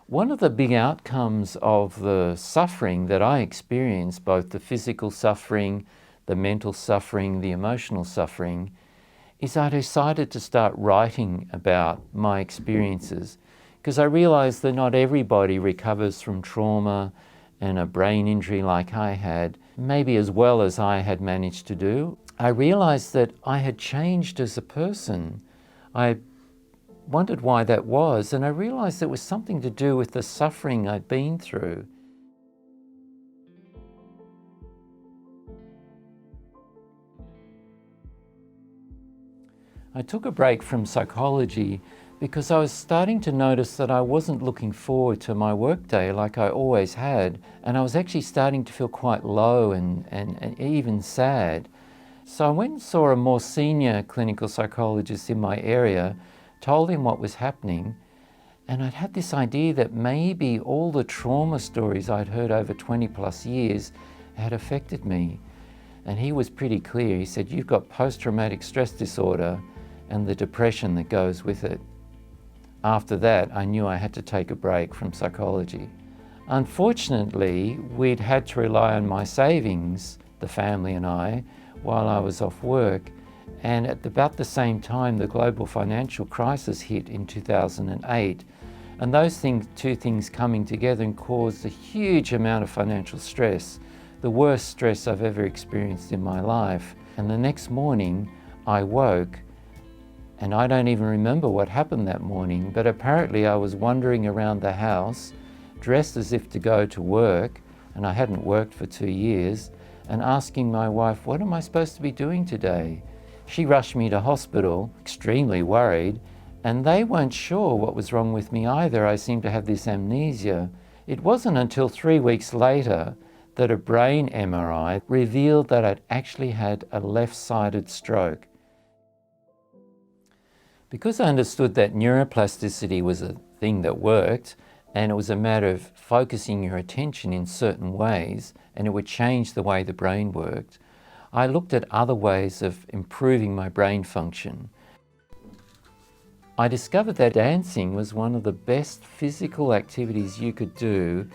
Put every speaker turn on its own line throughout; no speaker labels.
One of the big outcomes of the suffering that I experienced, both the physical suffering, the mental suffering, the emotional suffering, is I decided to start writing about my experiences, because I realized that not everybody recovers from trauma and a brain injury like I had, maybe as well as I had managed to do. I realized that I had changed as a person. I wondered why that was, and I realized it was something to do with the suffering I'd been through. I took a break from psychology because I was starting to notice that I wasn't looking forward to my workday like I always had, and I was actually starting to feel quite low and even sad. So I went and saw a more senior clinical psychologist in my area, told him what was happening, and I'd had this idea that maybe all the trauma stories I'd heard over 20 plus years had affected me. And he was pretty clear. He said, "You've got post-traumatic stress disorder and the depression that goes with it." After that, I knew I had to take a break from psychology. Unfortunately, we'd had to rely on my savings, the family and I, while I was off work. And at about the same time, the global financial crisis hit in 2008. And those two things coming together caused a huge amount of financial stress, the worst stress I've ever experienced in my life. And the next morning, I woke, and I don't even remember what happened that morning, but apparently I was wandering around the house, dressed as if to go to work, and I hadn't worked for 2 years, and asking my wife, "What am I supposed to be doing today?" She rushed me to hospital, extremely worried, and they weren't sure what was wrong with me either. I seemed to have this amnesia. It wasn't until 3 weeks later that a brain MRI revealed that I'd actually had a left-sided stroke. Because I understood that neuroplasticity was a thing that worked, and it was a matter of focusing your attention in certain ways, and it would change the way the brain worked, I looked at other ways of improving my brain function. I discovered that dancing was one of the best physical activities you could do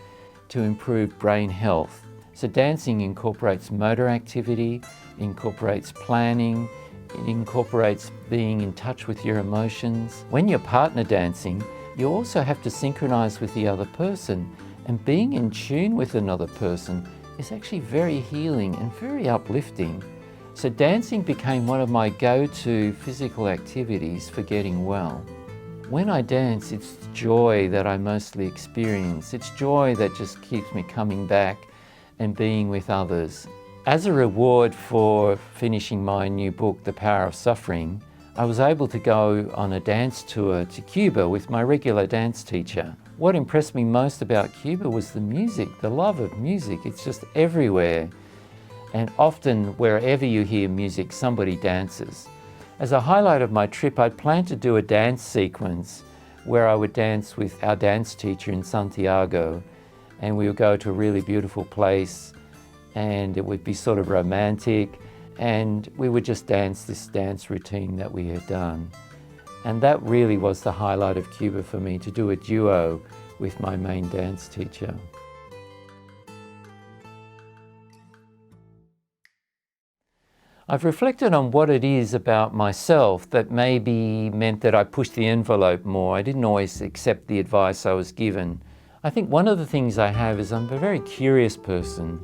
to improve brain health. So dancing incorporates motor activity, incorporates planning, it incorporates being in touch with your emotions. When you're partner dancing, you also have to synchronize with the other person, and being in tune with another person is actually very healing and very uplifting. So dancing became one of my go-to physical activities for getting well. When I dance, it's joy that I mostly experience. It's joy that just keeps me coming back and being with others. As a reward for finishing my new book, The Power of Suffering, I was able to go on a dance tour to Cuba with my regular dance teacher. What impressed me most about Cuba was the music, the love of music. It's just everywhere. And often, wherever you hear music, somebody dances. As a highlight of my trip, I'd planned to do a dance sequence where I would dance with our dance teacher in Santiago, and we would go to a really beautiful place, and it would be sort of romantic, and we would just dance this dance routine that we had done. And that really was the highlight of Cuba for me, to do a duo with my main dance teacher. I've reflected on what it is about myself that maybe meant that I pushed the envelope more. I didn't always accept the advice I was given. I think one of the things I have is I'm a very curious person.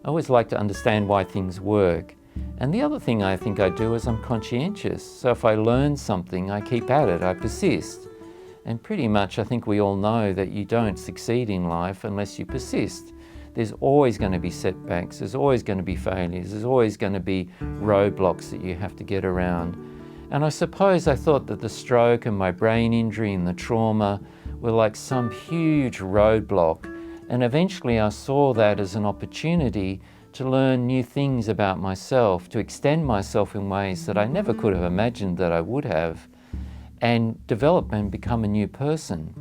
I always like to understand why things work. And the other thing I think I do is I'm conscientious. So if I learn something, I keep at it, I persist. And pretty much I think we all know that you don't succeed in life unless you persist. There's always going to be setbacks, there's always going to be failures, there's always going to be roadblocks that you have to get around. And I suppose I thought that the stroke and my brain injury and the trauma were like some huge roadblock. And eventually I saw that as an opportunity to learn new things about myself, to extend myself in ways that I never could have imagined that I would have, and develop and become a new person.